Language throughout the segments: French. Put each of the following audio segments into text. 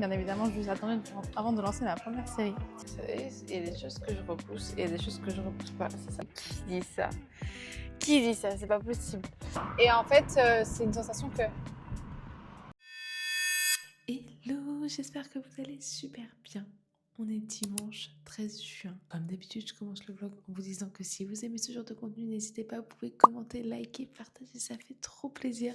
Bien évidemment, je vous attendais avant de lancer la première série. Vous savez, il y a des choses que je repousse et il y a des choses que je repousse pas, c'est ça. Qui dit ça? Qui dit ça? C'est pas possible. Et en fait, c'est une sensation que... Hello, j'espère que vous allez super bien. On est dimanche 13 juin. Comme d'habitude, je commence le vlog en vous disant que si vous aimez ce genre de contenu, n'hésitez pas, vous pouvez commenter, liker, partager, ça fait trop plaisir.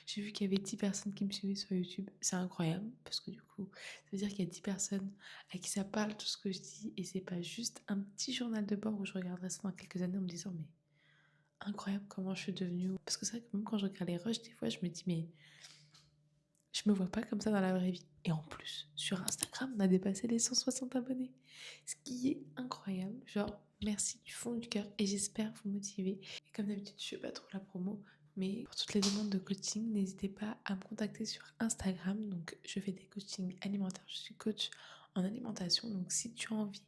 J'ai vu qu'il y avait 10 personnes qui me suivaient sur YouTube. C'est incroyable parce que du coup, ça veut dire qu'il y a 10 personnes à qui ça parle tout ce que je dis et c'est pas juste un petit journal de bord où je regarderai ça dans quelques années en me disant mais incroyable comment je suis devenue. Parce que c'est vrai que même quand je regarde les rushs, des fois je me dis mais je me vois pas comme ça dans la vraie vie. Et en plus, sur Instagram, on a dépassé les 160 abonnés. Ce qui est incroyable. Genre, merci du fond du cœur. Et j'espère vous motiver. Et comme d'habitude, je fais pas trop la promo. Mais pour toutes les demandes de coaching, n'hésitez pas à me contacter sur Instagram. Donc, je fais des coachings alimentaires. Je suis coach en alimentation. Donc, si tu as envie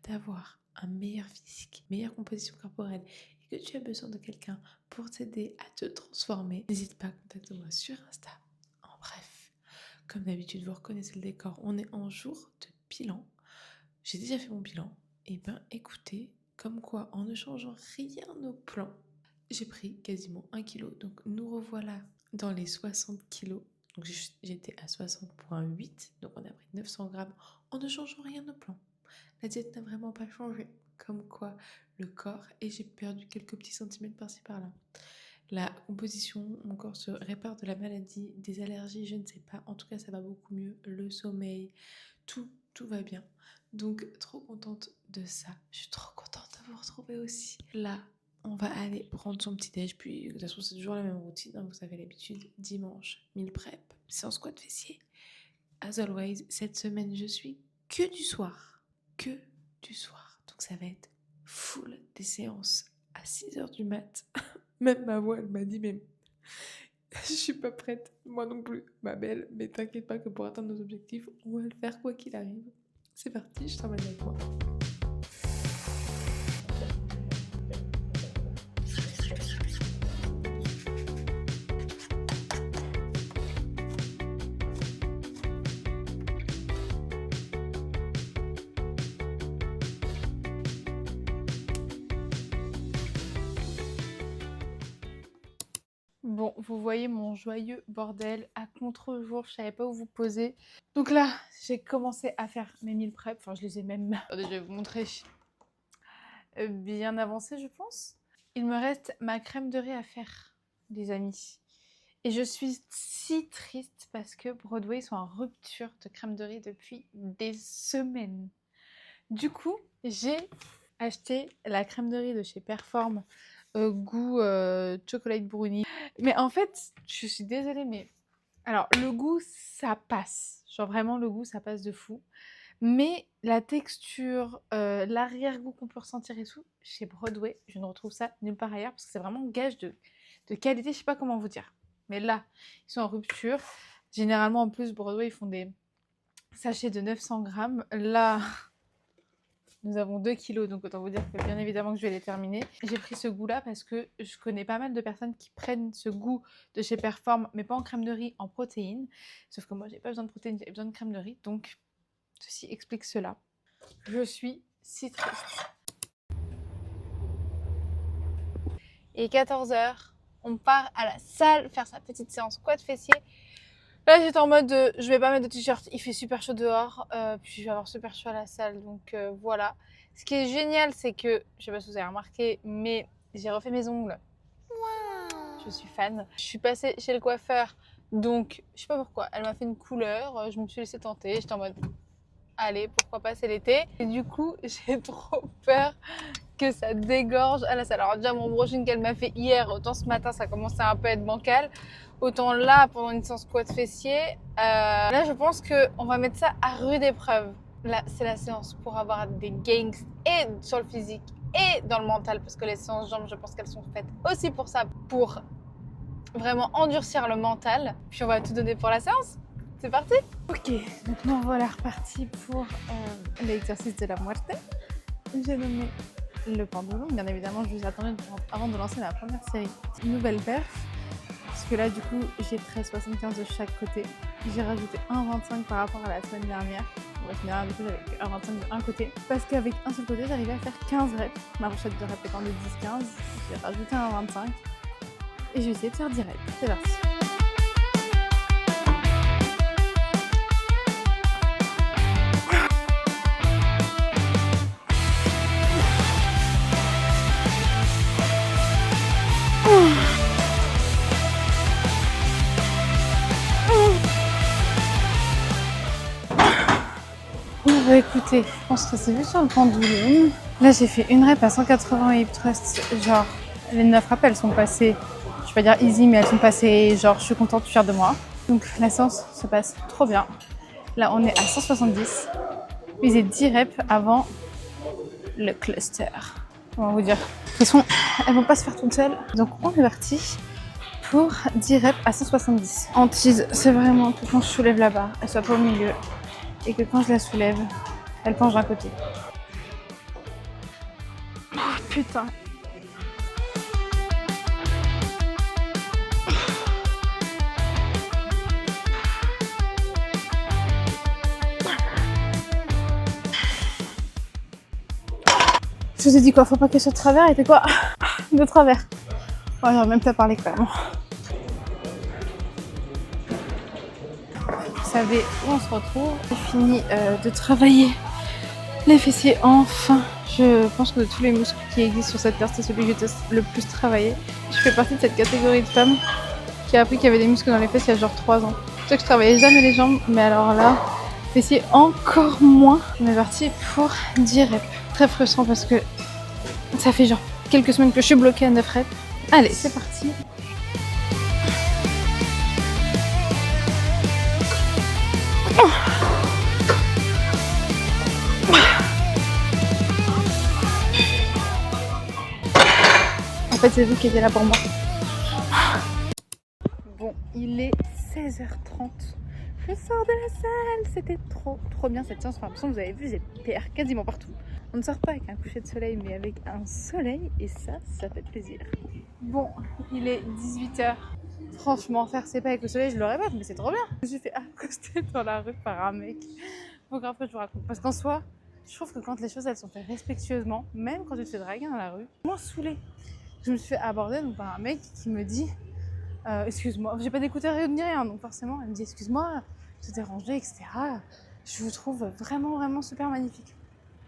d'avoir un meilleur physique, meilleure composition corporelle et que tu as besoin de quelqu'un pour t'aider à te transformer, n'hésite pas à contacter moi sur Insta. Bref, comme d'habitude, vous reconnaissez le décor. On est en jour de bilan. J'ai déjà fait mon bilan. Et ben écoutez, comme quoi, en ne changeant rien au plan, j'ai pris quasiment 1 kilo. Donc nous revoilà dans les 60 kilos. Donc j'étais à 60,8. Donc on a pris 900 grammes en ne changeant rien au plan. La diète n'a vraiment pas changé. Comme quoi, le corps, et j'ai perdu quelques petits centimètres par-ci par-là. La composition, mon corps se répare de la maladie, des allergies, je ne sais pas. En tout cas, ça va beaucoup mieux. Le sommeil, tout va bien. Donc, trop contente de ça. Je suis trop contente de vous retrouver aussi. Là, on va aller prendre son petit déj. Puis, de toute façon, c'est toujours la même routine. Hein, vous avez l'habitude. Dimanche, meal prep, séance squat fessier. As always, cette semaine, je suis que du soir. Que du soir. Donc, ça va être full des séances à 6h du mat'. Même ma voix, elle m'a dit, mais je suis pas prête, moi non plus, ma belle, mais t'inquiète pas que pour atteindre nos objectifs, on va le faire quoi qu'il arrive. C'est parti, je t'emmène avec moi. Bon, vous voyez mon joyeux bordel à contre-jour, je savais pas où vous poser. Donc là, j'ai commencé à faire mes meal prep, enfin je les ai même... Attendez, je vais vous montrer. Bien avancé, je pense. Il me reste ma crème de riz à faire, les amis. Et je suis si triste parce que Broadway sont en rupture de crème de riz depuis des semaines. Du coup, j'ai acheté la crème de riz de chez Perform, goût chocolate brownie. Mais en fait, je suis désolée, mais... Alors, le goût, ça passe. Genre vraiment, le goût, ça passe de fou. Mais la texture, l'arrière-goût qu'on peut ressentir et tout, chez Broadway, je ne retrouve ça nulle part ailleurs parce que c'est vraiment un gage de qualité, je sais pas comment vous dire. Mais là, ils sont en rupture. Généralement, en plus, Broadway, ils font des sachets de 900 grammes. Là, nous avons 2 kilos, donc autant vous dire que bien évidemment que je vais les terminer. J'ai pris ce goût-là parce que je connais pas mal de personnes qui prennent ce goût de chez Perform, mais pas en crème de riz, en protéines. Sauf que moi, j'ai pas besoin de protéines, j'ai besoin de crème de riz, donc ceci explique cela. Je suis si triste. Et 14h, on part à la salle faire sa petite séance squat fessier. Là, j'étais en mode je vais pas mettre de t-shirt, il fait super chaud dehors, puis je vais avoir super chaud à la salle, donc voilà. Ce qui est génial, c'est que, je sais pas si vous avez remarqué, mais j'ai refait mes ongles. Je suis fan. Je suis passée chez le coiffeur, donc je sais pas pourquoi, elle m'a fait une couleur, je me suis laissée tenter, j'étais en mode allez, pourquoi pas, c'est l'été. Et du coup, j'ai trop peur que ça dégorge à la salle. Alors déjà, mon brushing qu'elle m'a fait hier, autant ce matin, ça commençait un peu à être bancal. Autant là, pendant une séance squat fessier, là, je pense qu'on va mettre ça à rude épreuve. Là, c'est la séance pour avoir des gains et sur le physique et dans le mental, parce que les séances jambes, je pense qu'elles sont faites aussi pour ça, pour vraiment endurcir le mental. Puis on va tout donner pour la séance. C'est parti. Ok, donc nous voilà repartis pour l'exercice de la muerte. J'ai nommé le pendulum. Bien évidemment, je vous attendais avant de lancer la première série. Nouvelle perf, parce que là, du coup, j'ai 13,75 de chaque côté. j'ai rajouté 1,25 par rapport à la semaine dernière. La semaine dernière, du coup, j'avais 1,25 de un côté. Parce qu'avec un seul côté, j'arrivais à faire 15 reps. Ma fourchette de reps étant de 10-15, j'ai rajouté 1,25. Et je vais essayer de faire 10 reps. C'est parti. Bah écoutez, je pense que c'est vu sur le pendulum. Là, j'ai fait une rep à 180 hip thrust. Genre, les 9 reps, elles sont passées, je vais pas dire easy, mais elles sont passées, genre, je suis contente de faire de moi. Donc, la séance se passe trop bien. Là, on est à 170. Puis, j'ai 10 reps avant le cluster. On va vous dire. De toute façon, elles vont pas se faire toutes seules. Donc, on est parti pour 10 reps à 170. En tease, c'est vraiment que quand je soulève la barre, elle soit pas au milieu. Et que quand je la soulève, elle penche d'un côté. Oh, putain. Je vous ai dit quoi, faut pas qu'elle soit de travers, elle était quoi? De travers. Ouais, j'aurais même pas parlé quand même. Vous savez où on se retrouve. J'ai fini de travailler les fessiers enfin. Je pense que de tous les muscles qui existent sur cette terre, c'est celui que j'ai le plus travaillé. Je fais partie de cette catégorie de femmes qui a appris qu'il y avait des muscles dans les fesses il y a genre 3 ans. Je sais que je travaillais jamais les jambes, mais alors là, fessiers encore moins. On est parti pour 10 reps. Très frustrant parce que ça fait genre quelques semaines que je suis bloquée à 9 reps. Allez, c'est parti. En fait, c'est vous qui étiez là pour moi. Bon, il est 16h30. Je sors de la salle. C'était trop bien cette séance. Enfin, vous avez vu, j'ai PR quasiment partout. On ne sort pas avec un coucher de soleil, mais avec un soleil. Et ça fait plaisir. Bon, il est 18h. Franchement, faire ses pas avec le soleil, je le répète, mais c'est trop bien. Je me suis fait accoster dans la rue par un mec. Donc après, je vous raconte. Parce qu'en soi, je trouve que quand les choses elles sont faites respectueusement, même quand tu te fais draguer dans la rue, moins saoulée. Je me suis fait aborder donc, par un mec qui me dit excuse-moi, j'ai pas d'écouteur ni rien, donc forcément, elle me dit excuse-moi, de te déranger, etc. Je vous trouve vraiment super magnifique.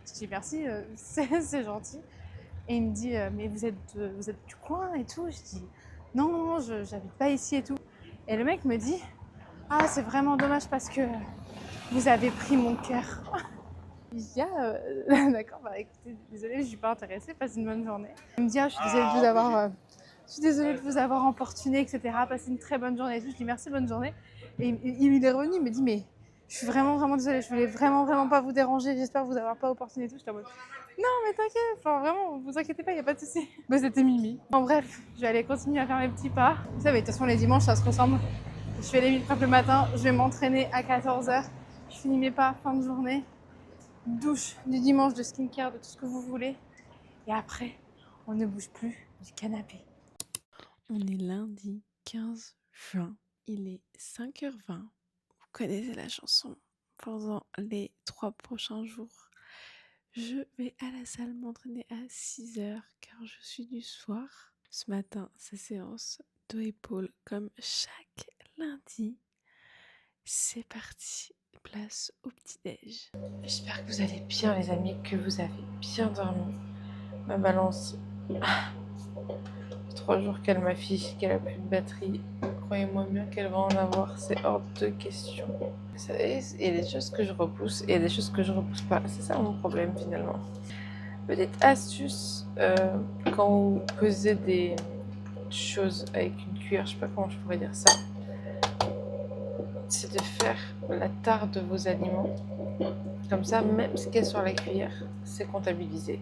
Je dis merci, c'est gentil. Et il me dit mais vous êtes du coin et tout. Je dis non, j'habite pas ici et tout. Et le mec me dit ah, c'est vraiment dommage parce que vous avez pris mon cœur. Je dis ah, d'accord, bah écoutez, désolée, je suis pas intéressée, passez une bonne journée. Il me dit ah, je suis désolée de vous avoir. Je suis désolée de vous avoir importuné, etc. Passez une très bonne journée et tout. Je dis merci, bonne journée. Et il est revenu, il me dit mais je suis vraiment désolée, je voulais vraiment pas vous déranger, j'espère vous avoir pas importuné et tout. J'étais en mode non mais t'inquiète, enfin vraiment, vous inquiétez pas, y a pas de souci. Bah c'était Mimi. En bref, je vais aller continuer à faire mes petits pas. Vous savez, de toute façon les dimanches ça se ressemble. Je fais les 1000 frappes le matin, je vais m'entraîner à 14h. Je finis mes pas, fin de journée. Douche du dimanche, de skincare, de tout ce que vous voulez. Et après, on ne bouge plus du canapé. On est lundi 15 juin, il est 5h20. Vous connaissez la chanson. Pendant les 3 prochains jours, je vais à la salle m'entraîner à 6h car je suis du soir. Ce matin, sa séance dos-épaule comme chaque lundi. C'est parti, place au petit-déj. J'espère que vous allez bien les amis, que vous avez bien dormi. Ma balance, 3 jours qu'elle m'affiche qu'elle a plus de batterie. Croyez-moi bien qu'elle va en avoir, c'est hors de question. Vous savez, il y a des choses que je repousse et il y a des choses que je repousse pas. C'est ça mon problème finalement. Petite astuce, quand vous pesez des choses avec une cuillère, je sais pas comment je pourrais dire ça, c'est de faire la tare de vos aliments. Comme ça, même ce qu'il y a sur la cuillère, c'est comptabilisé.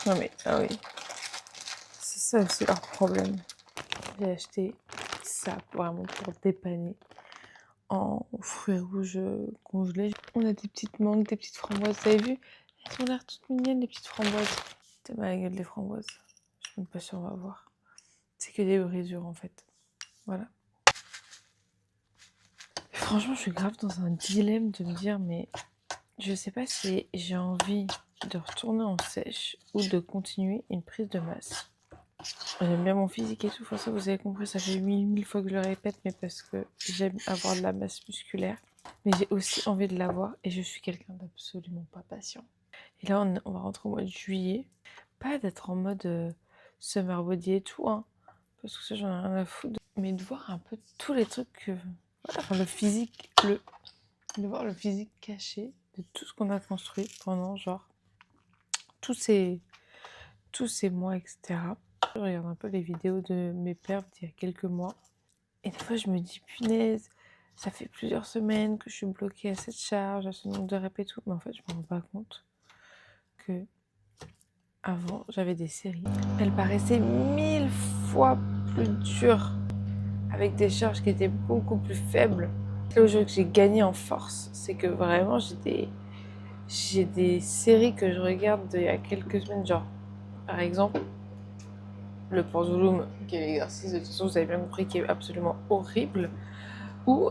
Non mais, ah oui, c'est ça aussi leur problème. J'ai acheté ça vraiment pour dépanner en fruits rouges congelés. On a des petites mangues, des petites framboises, vous avez vu? Elles ont l'air toutes mignonnes les petites framboises. C'est ma gueule les framboises. Je suis même pas sûre, on va voir. C'est que des brisures en fait. Voilà. Franchement, je suis grave dans un dilemme de me dire, mais je sais pas si j'ai envie de retourner en sèche ou de continuer une prise de masse. J'aime bien mon physique et tout, enfin, ça vous avez compris, ça fait mille fois que je le répète, mais parce que j'aime avoir de la masse musculaire. Mais j'ai aussi envie de l'avoir et je suis quelqu'un d'absolument pas patient. Et là, on va rentrer au mois de juillet. Pas d'être en mode summer body et tout, hein, parce que ça, j'en ai rien à foutre. Mais de voir un peu tous les trucs que... Voilà, enfin, le physique, de voir le physique caché de tout ce qu'on a construit pendant, genre, tous ces mois, etc. Je regarde un peu les vidéos de mes perfs d'il y a quelques mois. Et des fois, je me dis, punaise, ça fait plusieurs semaines que je suis bloquée à cette charge, à ce nombre de reps et tout. Mais en fait, je me rends pas compte que avant, j'avais des séries. Elles paraissaient 1000 fois plus dures, avec des charges qui étaient beaucoup plus faibles. Là, aujourd'hui que j'ai gagné en force, c'est que vraiment, j'ai des séries que je regarde d'il y a quelques semaines, genre, par exemple, le pendulum, qui est l'exercice de toute façon, vous avez bien compris, qui est absolument horrible, où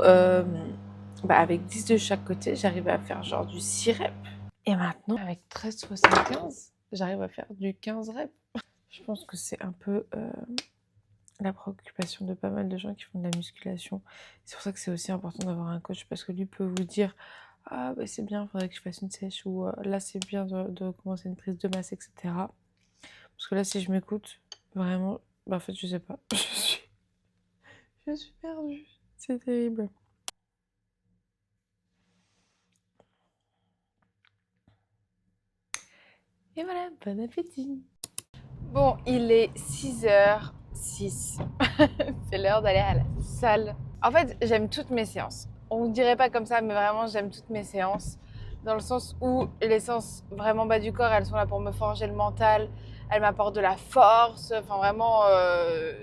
avec 10 de chaque côté, j'arrivais à faire genre du 6 reps. Et maintenant, avec 13,75, j'arrive à faire du 15 reps. Je pense que c'est un peu la préoccupation de pas mal de gens qui font de la musculation. C'est pour ça que c'est aussi important d'avoir un coach, parce que lui peut vous dire « Ah, bah, c'est bien, il faudrait que je fasse une sèche » ou « Là, c'est bien de commencer une prise de masse, etc. » Parce que là, si je m'écoute, vraiment, bah en fait, je sais pas. Je suis perdue. C'est terrible. Et voilà, bon appétit. Bon, il est 6h06. C'est l'heure d'aller à la salle. En fait, j'aime toutes mes séances. On ne dirait pas comme ça, mais vraiment, j'aime toutes mes séances. Dans le sens où les séances vraiment bas du corps, elles sont là pour me forger le mental. Elles m'apportent de la force. Enfin, vraiment,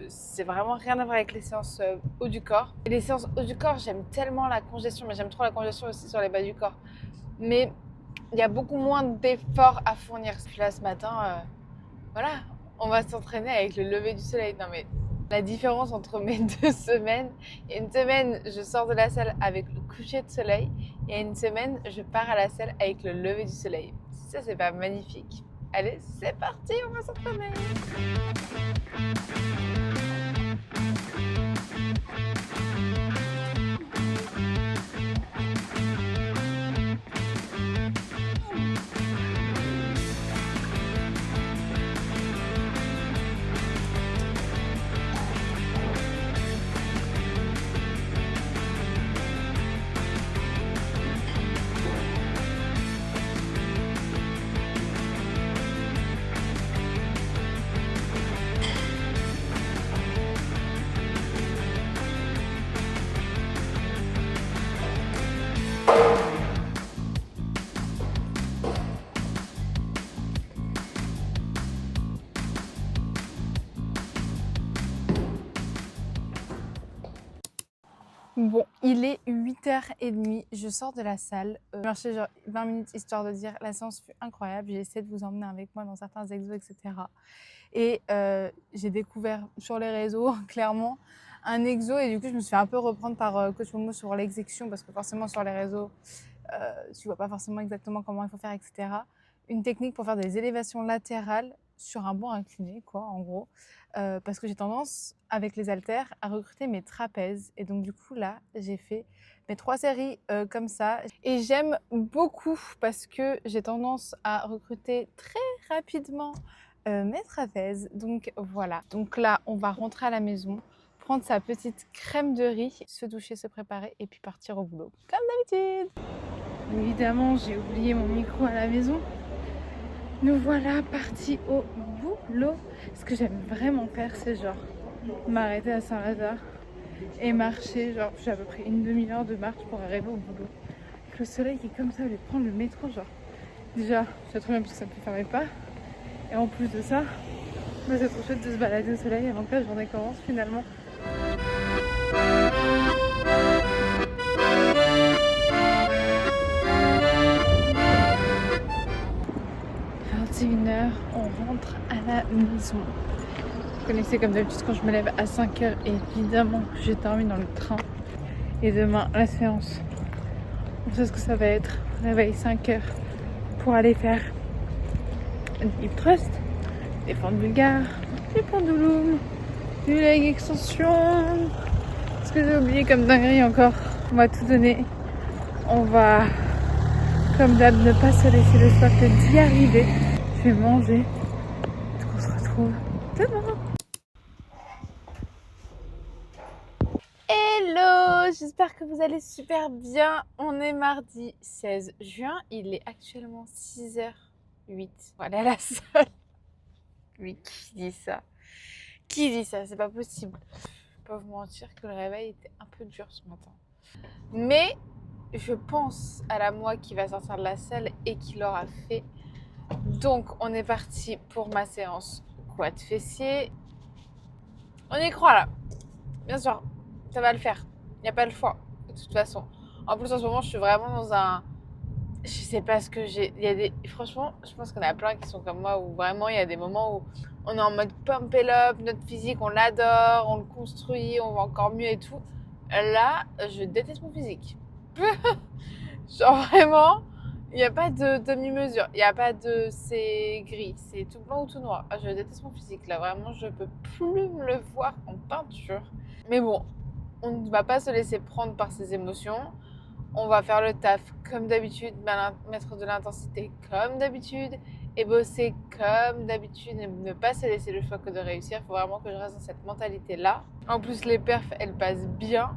c'est vraiment rien à voir avec les séances haut du corps. Et les séances haut du corps, j'aime tellement la congestion, mais j'aime trop la congestion aussi sur les bas du corps. Mais il y a beaucoup moins d'efforts à fournir. Puis là, ce matin, voilà, on va s'entraîner avec le lever du soleil. Non mais la différence entre mes 2 semaines, il y a une semaine, je sors de la salle avec le coucher de soleil, et une semaine, je pars à la salle avec le lever du soleil. Ça, c'est pas magnifique? Allez, c'est parti, on va s'entraîner. Bon, il est 8h30, je sors de la salle. J'ai marché genre 20 minutes histoire de dire la séance fut incroyable. J'ai essayé de vous emmener avec moi dans certains exos, etc. Et j'ai découvert sur les réseaux, clairement, un exo. Et du coup, je me suis fait un peu reprendre par Coach Momo sur l'exécution, parce que forcément, sur les réseaux, tu vois pas forcément exactement comment il faut faire, etc. Une technique pour faire des élévations latérales sur un banc incliné, quoi, en gros. Parce que j'ai tendance, avec les haltères, à recruter mes trapèzes. Et donc, du coup, là, j'ai fait mes 3 séries comme ça. Et j'aime beaucoup parce que j'ai tendance à recruter très rapidement mes trapèzes. Donc, voilà. Donc là, on va rentrer à la maison, prendre sa petite crème de riz, se doucher, se préparer et puis partir au boulot. Comme d'habitude. Évidemment, j'ai oublié mon micro à la maison. Nous voilà partis au boulot. Ce que j'aime vraiment faire, c'est genre m'arrêter à Saint-Lazare et marcher. Genre, j'ai à peu près une demi-heure de marche pour arriver au boulot. Avec le soleil qui est comme ça, au lieu de prendre le métro, genre. Déjà, c'est trop bien parce que ça ne me fermait pas. Et en plus de ça, bah, c'est trop chouette de se balader au soleil avant que la journée commence finalement. 21h, on rentre à la maison. Vous connaissez comme d'habitude quand je me lève à 5h, évidemment que j'ai dormi dans le train. Et demain, la séance. On sait ce que ça va être. Réveil 5h pour aller faire une hip thrust, des fentes bulgares, du pendulum, du leg extension. Ce que j'ai oublié comme dinguerie encore. On va tout donner. On va, comme d'hab, ne pas se laisser le soif d'y arriver. Je vais manger. Donc on se retrouve demain. Hello, j'espère que vous allez super bien. On est mardi 16 juin. Il est actuellement 6h08. On va aller à la salle. Mais qui dit ça? Qui dit ça? C'est pas possible. Je vais pas vous mentir que le réveil était un peu dur ce matin. Mais je pense à la moi qui va sortir de la salle et qui l'aura fait. Donc on est parti pour ma séance quad fessier. On y croit là. Bien sûr, ça va le faire. Il n'y a pas le choix de toute façon. En plus en ce moment je suis vraiment dans un... Je sais pas ce que j'ai... Il y a des... Franchement, je pense qu'il y en a plein qui sont comme moi où vraiment il y a des moments où on est en mode pump it up, notre physique on l'adore, on le construit, on va encore mieux et tout. Là, je déteste mon physique. Genre vraiment, il n'y a pas de demi-mesure, il n'y a pas de c'est gris, c'est tout blanc ou tout noir. Je déteste mon physique là, vraiment je peux plus me le voir en peinture. Mais bon, on ne va pas se laisser prendre par ses émotions. On va faire le taf comme d'habitude, mettre de l'intensité comme d'habitude et bosser comme d'habitude et ne pas se laisser le choix que de réussir. Il faut vraiment que je reste dans cette mentalité-là. En plus, les perfs, elles passent bien.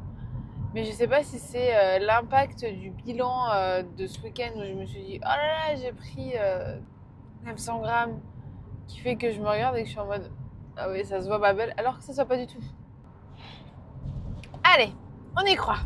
Mais je sais pas si c'est l'impact du bilan de ce week-end où je me suis dit « Oh là là, j'ai pris 900 grammes » qui fait que je me regarde et que je suis en mode « Ah oui, ça se voit ma belle » alors que ça se voit pas du tout. Allez, on y croit.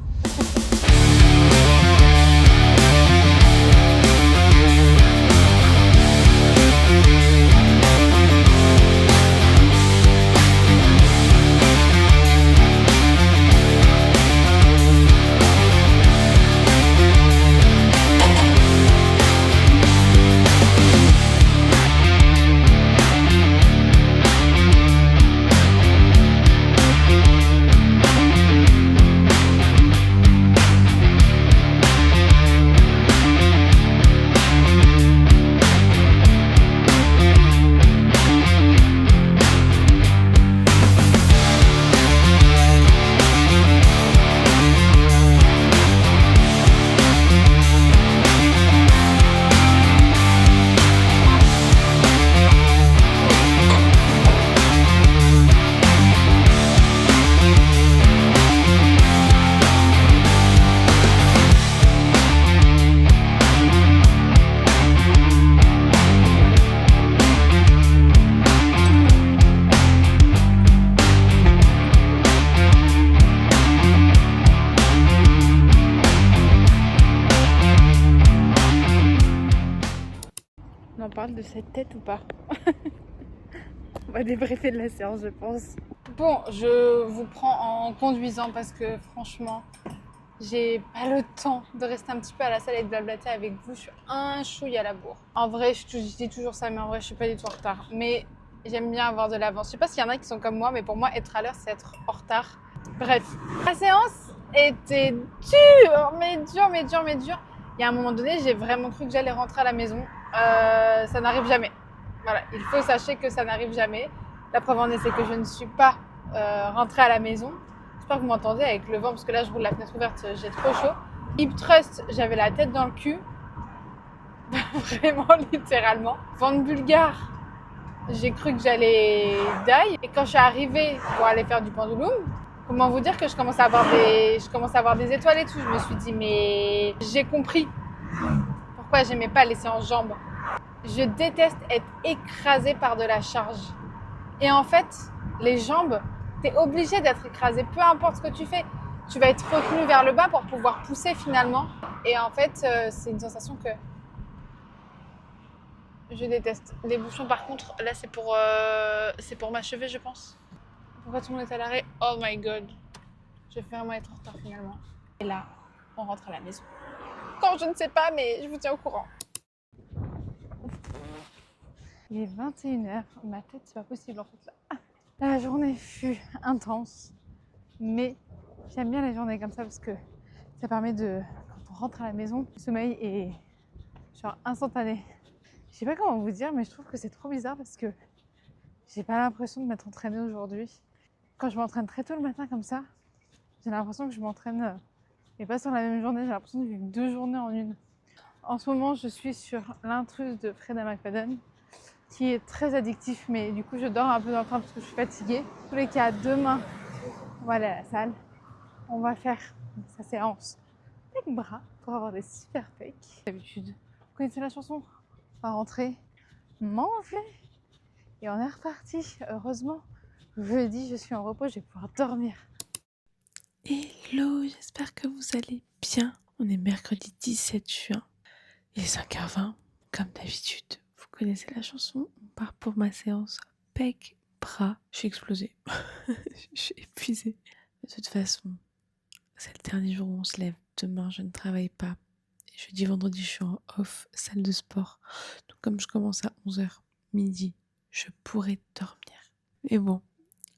On en parle de cette tête ou pas? On va débriefer de la séance, je pense. Bon, je vous prends en conduisant parce que franchement, j'ai pas le temps de rester un petit peu à la salle et de blablater avec vous. Je suis un chouille à la bourre. En vrai, je dis toujours ça, mais en vrai, je suis pas du tout en retard. Mais j'aime bien avoir de l'avance. Je sais pas s'il y en a qui sont comme moi, mais pour moi, être à l'heure, c'est être en retard. Bref, la séance était dure, mais dure, mais dure, mais dure. Il y a un moment donné, j'ai vraiment cru que j'allais rentrer à la maison. Ça n'arrive jamais. Voilà, il faut sachez que ça n'arrive jamais. La preuve en est, c'est que je ne suis pas rentrée à la maison. J'espère que vous m'entendez avec le vent, parce que là, je roule la fenêtre ouverte, j'ai trop chaud. Hip thrust, j'avais la tête dans le cul. Vraiment, littéralement. Fente bulgare, j'ai cru que j'allais die. Et quand je suis arrivée pour aller faire du pendulum, comment vous dire que je commence à avoir des étoiles et tout. Je me suis dit, mais j'ai compris pourquoi j'aimais pas les séances jambes. Je déteste être écrasée par de la charge. Et en fait, les jambes, t'es obligé d'être écrasé. Peu importe ce que tu fais, tu vas être retenu vers le bas pour pouvoir pousser finalement. Et en fait, c'est une sensation que je déteste. Les bouchons, par contre, là, c'est pour m'achever, je pense. Pourquoi tout le monde est à l'arrêt? Oh my god. Je vais vraiment être en retard finalement. Et là, on rentre à la maison. Quand je ne sais pas, mais je vous tiens au courant. Il est 21h. Ma tête, c'est pas possible en fait là. La journée fut intense, mais J'aime bien les journées comme ça parce que ça permet de, quand on rentre à la maison, le sommeil est genre instantané. Je sais pas comment vous dire, mais je trouve que c'est trop bizarre parce que j'ai pas l'impression de m'être entraînée aujourd'hui. Quand je m'entraîne très tôt le matin comme ça, j'ai l'impression que je m'entraîne, mais pas sur la même journée, j'ai l'impression de vivre 2 journées en une. En ce moment, je suis sur l'intruse de Freda McFadden, qui est très addictif, mais du coup, je dors un peu dans le train parce que je suis fatiguée. En tous les cas, demain, on va aller à la salle. On va faire sa séance avec bras pour avoir des super pecs. D'habitude, vous connaissez la chanson? On va rentrer, manger et on est reparti. Heureusement, jeudi, je suis en repos, je vais pouvoir dormir. Hello, j'espère que vous allez bien. On est mercredi 17 juin. Il est 5h20. Comme d'habitude, vous connaissez la chanson. On part pour ma séance pec, bras. Je suis explosée. Je suis épuisée. De toute façon, c'est le dernier jour où on se lève. Demain, je ne travaille pas. Et jeudi, vendredi, je suis en off, salle de sport. Donc comme je commence à 11h midi, je pourrais dormir. Mais bon,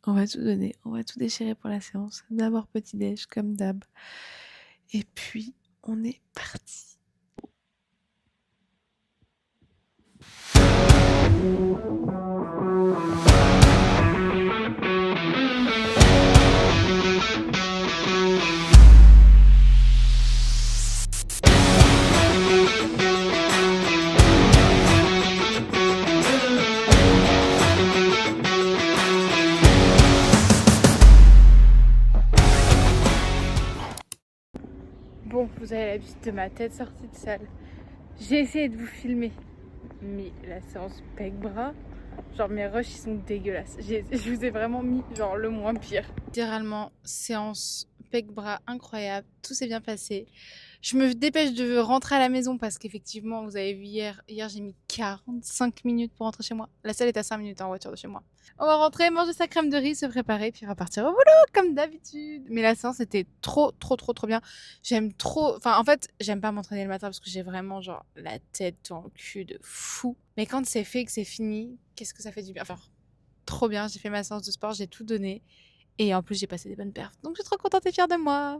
on va tout donner, on va tout déchirer pour la séance. D'abord petit déj, comme d'hab. Et puis, on est parti. Bon, vous avez l'habitude de ma tête sortie de salle. J'ai essayé de vous filmer, mais la séance pec-bras, genre mes rushs ils sont dégueulasses. Je vous ai vraiment mis genre le moins pire. Littéralement, séance pec-bras incroyable, tout s'est bien passé. Je me dépêche de rentrer à la maison parce qu'effectivement, vous avez vu hier j'ai mis 45 minutes pour rentrer chez moi. La salle est à 5 minutes en voiture de chez moi. On va rentrer, manger sa crème de riz, se préparer, puis repartir au boulot comme d'habitude. Mais la séance était trop bien. J'aime trop, enfin en fait, j'aime pas m'entraîner le matin parce que j'ai vraiment genre la tête dans le cul de fou. Mais quand c'est fait, que c'est fini, qu'est-ce que ça fait du bien. Enfin, trop bien, j'ai fait ma séance de sport, j'ai tout donné. Et en plus, j'ai passé des bonnes perfs. Donc je suis trop contente et fière de moi.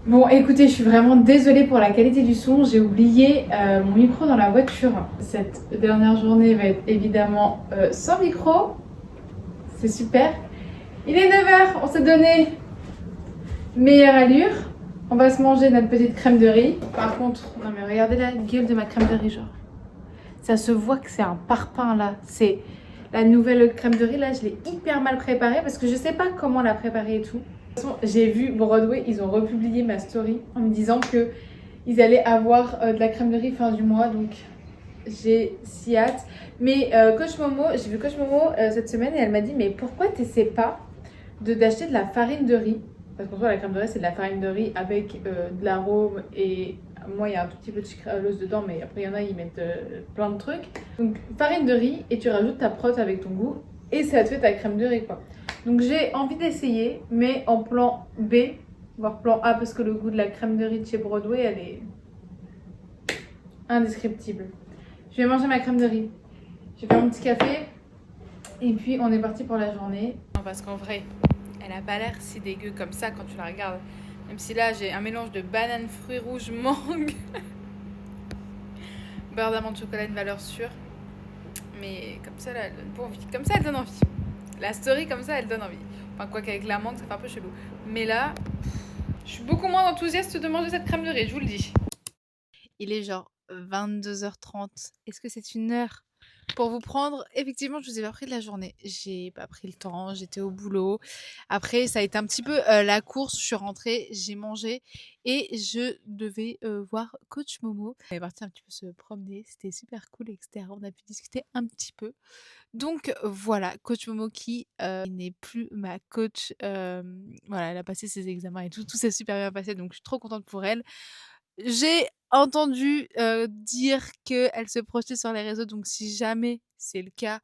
Bon, écoutez, je suis vraiment désolée pour la qualité du son. J'ai oublié mon micro dans la voiture. Cette dernière journée va être évidemment sans micro. C'est super. Il est 9h, on s'est donné meilleure allure. On va se manger notre petite crème de riz. Par contre, non mais regardez la gueule de ma crème de riz, genre. Ça se voit que c'est un parpaing là. C'est la nouvelle crème de riz là, je l'ai hyper mal préparée parce que je sais pas comment la préparer et tout. De toute façon, j'ai vu Broadway, ils ont republié ma story en me disant que ils allaient avoir de la crème de riz fin du mois, donc j'ai si hâte. Mais Coach Momo, j'ai vu Coach Momo cette semaine et elle m'a dit mais pourquoi t'essaies pas d'acheter de la farine de riz? Parce qu'en soi la crème de riz c'est de la farine de riz avec de l'arôme et moi il y a un tout petit peu de sucralose dedans mais après il y en a ils mettent plein de trucs. Donc farine de riz et tu rajoutes ta prot avec ton goût et ça te fait ta crème de riz quoi. Donc j'ai envie d'essayer mais en plan B voire plan A parce que le goût de la crème de riz de chez Broadway elle est indescriptible. Je vais manger ma crème de riz. Je vais faire mon petit café et puis on est parti pour la journée. Non, parce qu'en vrai, elle a pas l'air si dégueu comme ça quand tu la regardes. Même si là j'ai un mélange de banane, fruits rouges, mangue, beurre d'amande, chocolat, une valeur sûre. Mais comme ça, là, elle donne pas envie. Comme ça, elle donne envie. La story, comme ça, elle donne envie. Enfin, quoi qu'avec la mangue, ça fait un peu chelou. Mais là, je suis beaucoup moins enthousiaste de manger cette crème de riz, je vous le dis. Il est genre 22h30. Est-ce que c'est une heure pour vous prendre? Effectivement, je vous ai pas pris de la journée. J'ai pas pris le temps, j'étais au boulot. Après, ça a été un petit peu la course. Je suis rentrée, j'ai mangé et je devais voir Coach Momo. On est parti un petit peu se promener, c'était super cool, etc. On a pu discuter un petit peu. Donc voilà, Coach Momo qui n'est plus ma coach. Voilà, elle a passé ses examens et tout s'est super bien passé, donc je suis trop contente pour elle. J'ai entendu dire qu'elle se projetait sur les réseaux, donc si jamais c'est le cas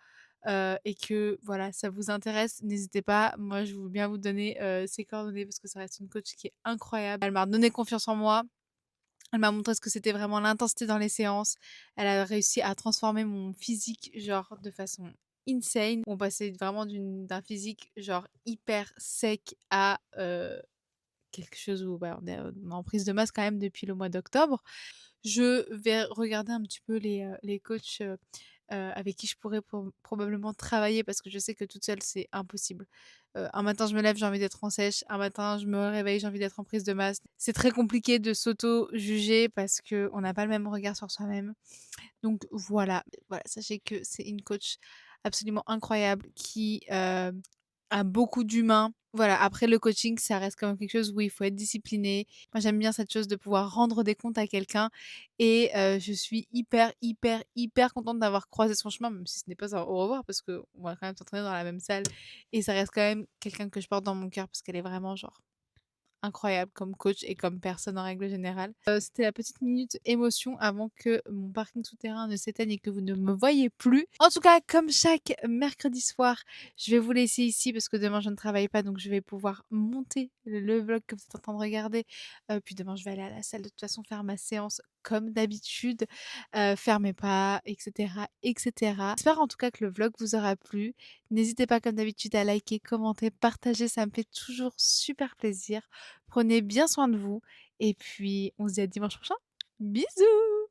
et que voilà, ça vous intéresse, n'hésitez pas. Moi, je veux bien vous donner ses coordonnées parce que ça reste une coach qui est incroyable. Elle m'a donné confiance en moi. Elle m'a montré ce que c'était vraiment l'intensité dans les séances. Elle a réussi à transformer mon physique, genre, de façon insane. On passait vraiment d'un physique, genre, hyper sec à quelque chose où bah, on est en prise de masse quand même depuis le mois d'octobre. Je vais regarder un petit peu les coachs avec qui je pourrais probablement travailler parce que je sais que toute seule, c'est impossible. Un matin, je me lève, j'ai envie d'être en sèche. Un matin, je me réveille, j'ai envie d'être en prise de masse. C'est très compliqué de s'auto-juger parce qu'on n'a pas le même regard sur soi-même. Donc voilà, sachez que c'est une coach absolument incroyable qui a beaucoup d'humain. Voilà, après le coaching, ça reste quand même quelque chose où il faut être discipliné. Moi, j'aime bien cette chose de pouvoir rendre des comptes à quelqu'un et je suis hyper, hyper, hyper contente d'avoir croisé son chemin, même si ce n'est pas un au revoir parce qu'on va quand même s'entraîner dans la même salle et ça reste quand même quelqu'un que je porte dans mon cœur parce qu'elle est vraiment genre incroyable comme coach et comme personne en règle générale. C'était la petite minute émotion avant que mon parking souterrain ne s'éteigne et que vous ne me voyiez plus. En tout cas, comme chaque mercredi soir, je vais vous laisser ici parce que demain je ne travaille pas, donc je vais pouvoir monter le vlog que vous êtes en train de regarder. Puis demain je vais aller à la salle de toute façon faire ma séance comme d'habitude, faire mes pas, etc., etc. J'espère en tout cas que le vlog vous aura plu. N'hésitez pas comme d'habitude à liker, commenter, partager, ça me fait toujours super plaisir. Prenez bien soin de vous et puis on se dit à dimanche prochain. Bisous!